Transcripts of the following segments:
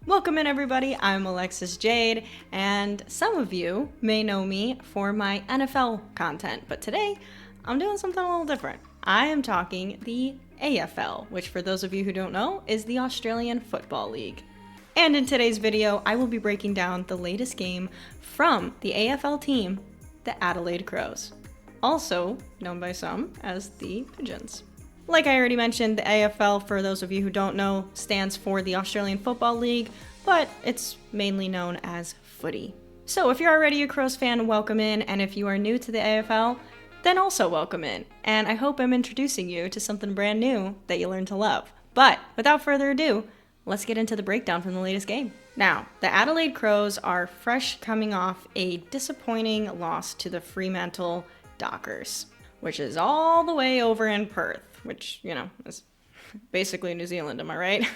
Welcome in everybody, I'm Alexis Jade, and some of you may know me for my NFL content, but today I'm doing something a little different. I am talking the AFL, which for those of you who don't know, is the Australian Football League. And in today's video, I will be breaking down the latest game from the AFL team, the Adelaide Crows, also known by some as the Pigeons. Like I already mentioned, the AFL, for those of you who don't know, stands for the Australian Football League, but it's mainly known as footy. So if you're already a Crows fan, welcome in, and if you are new to the AFL, then also welcome in. And I hope I'm introducing you to something brand new that you learn to love. But without further ado, let's get into the breakdown from the latest game. Now, the Adelaide Crows are fresh coming off a disappointing loss to the Freemantle Dockers, which is all the way over in Perth, which, you know, is basically New Zealand, am I right?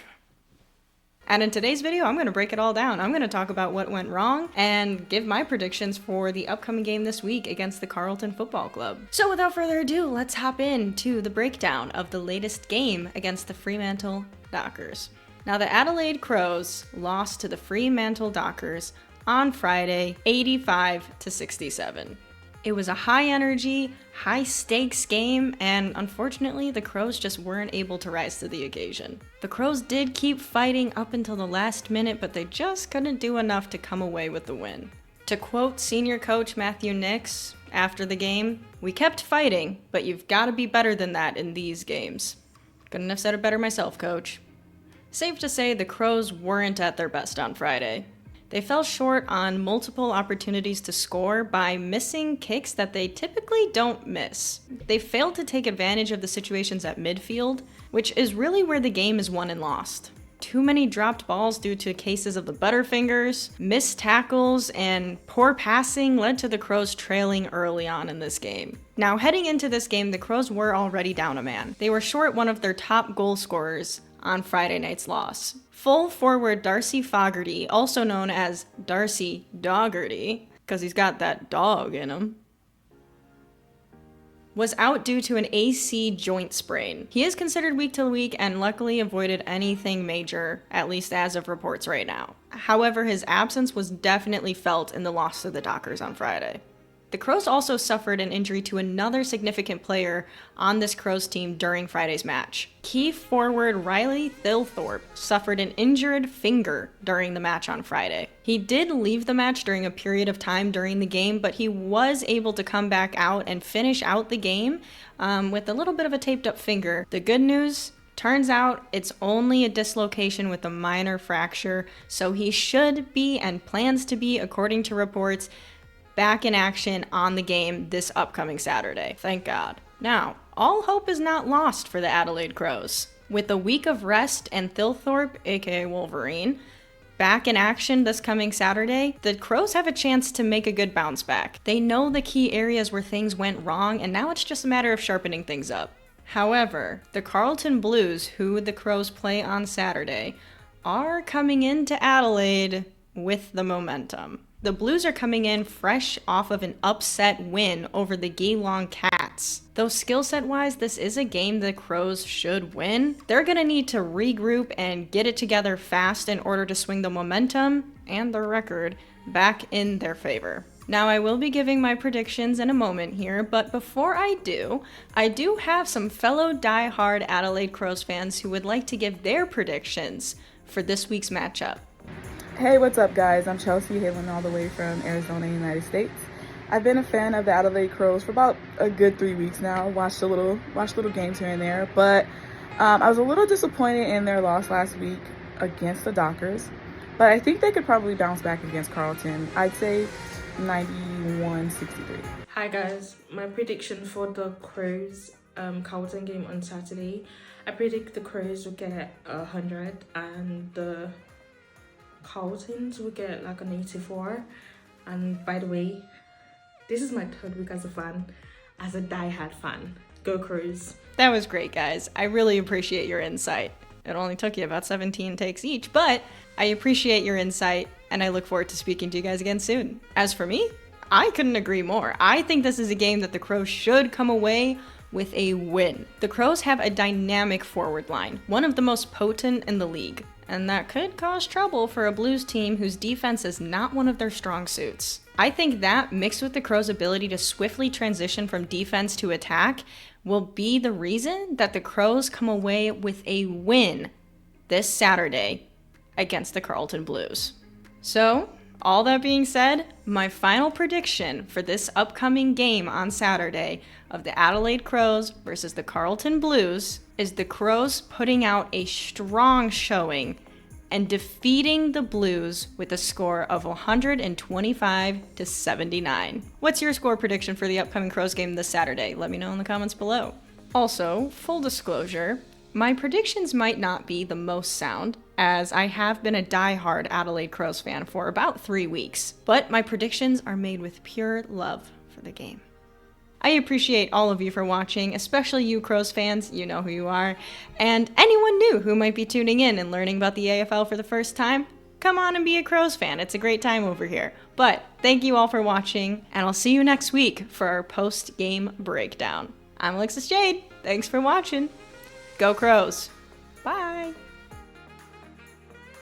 And in today's video, I'm going to break it all down. I'm going to talk about what went wrong and give my predictions for the upcoming game this week against the Carlton Football Club. So without further ado, let's hop into the breakdown of the latest game against the Freemantle Dockers. Now, the Adelaide Crows lost to the Freemantle Dockers on Friday, 85-67. It was a high-energy, high-stakes game, and unfortunately, the Crows just weren't able to rise to the occasion. The Crows did keep fighting up until the last minute, but they just couldn't do enough to come away with the win. To quote senior coach Matthew Nix after the game, "We kept fighting, but you've got to be better than that in these games." Couldn't have said it better myself, coach. Safe to say the Crows weren't at their best on Friday. They fell short on multiple opportunities to score by missing kicks that they typically don't miss. They failed to take advantage of the situations at midfield, which is really where the game is won and lost. Too many dropped balls due to cases of the butterfingers, missed tackles, and poor passing led to the Crows trailing early on in this game. Now, heading into this game, the Crows were already down a man. They were short one of their top goal scorers on Friday night's loss. Full forward Darcy Fogarty, also known as Darcy Doggerty, because he's got that dog in him, was out due to an AC joint sprain. He is considered week to week and luckily avoided anything major, at least as of reports right now. However, his absence was definitely felt in the loss to the Dockers on Friday. The Crows also suffered an injury to another significant player on this Crows team during Friday's match. Key forward Riley Thilthorpe suffered an injured finger during the match on Friday. He did leave the match during a period of time during the game, but he was able to come back out and finish out the game with a little bit of a taped up finger. The good news, turns out it's only a dislocation with a minor fracture, so he should be and plans to be, according to reports, back in action on the game this upcoming Saturday. Thank God. Now, all hope is not lost for the Adelaide Crows. With a week of rest and Thilthorpe, aka Wolverine, back in action this coming Saturday, the Crows have a chance to make a good bounce back. They know the key areas where things went wrong, and now it's just a matter of sharpening things up. However, the Carlton Blues, who the Crows play on Saturday, are coming into Adelaide with the momentum. The Blues are coming in fresh off of an upset win over the Geelong Cats. Though skill set wise, this is a game the Crows should win. They're gonna need to regroup and get it together fast in order to swing the momentum and their record back in their favor. Now, I will be giving my predictions in a moment here, but before I do have some fellow die-hard Adelaide Crows fans who would like to give their predictions for this week's matchup. Hey, what's up guys? I'm Chelsea, hailing all the way from Arizona, United States. I've been a fan of the Adelaide Crows for about a good 3 weeks now. Watched little games here and there, but I was a little disappointed in their loss last week against the Dockers, but I think they could probably bounce back against Carlton. I'd say 91-63. Hi guys, my prediction for the Crows Carlton game on Saturday. I predict the Crows will get 100 and the Carltons will get like an 84. And by the way, this is my third week as a fan, as a die-hard fan. Go Crows. That was great, guys. I really appreciate your insight. It only took you about 17 takes each, but I appreciate your insight, and I look forward to speaking to you guys again soon. As for me, I couldn't agree more. I think this is a game that the Crows should come away with a win. The Crows have a dynamic forward line, one of the most potent in the league. and that could cause trouble for a Blues team whose defense is not one of their strong suits. I think that, mixed with the Crows' ability to swiftly transition from defense to attack, will be the reason that the Crows come away with a win this Saturday against the Carlton Blues. So, all that being said, my final prediction for this upcoming game on Saturday of the Adelaide Crows versus the Carlton Blues is the Crows putting out a strong showing and defeating the Blues with a score of 125-79. What's your score prediction for the upcoming Crows game this Saturday? Let me know in the comments below. Also, full disclosure, my predictions might not be the most sound, as I have been a die-hard Adelaide Crows fan for about 3 weeks, but my predictions are made with pure love for the game. I appreciate all of you for watching, especially you Crows fans, you know who you are, and anyone new who might be tuning in and learning about the AFL for the first time, come on and be a Crows fan. It's a great time over here. But thank you all for watching, and I'll see you next week for our post-game breakdown. I'm Alexis Jade. Thanks for watching. Go Crows. Bye.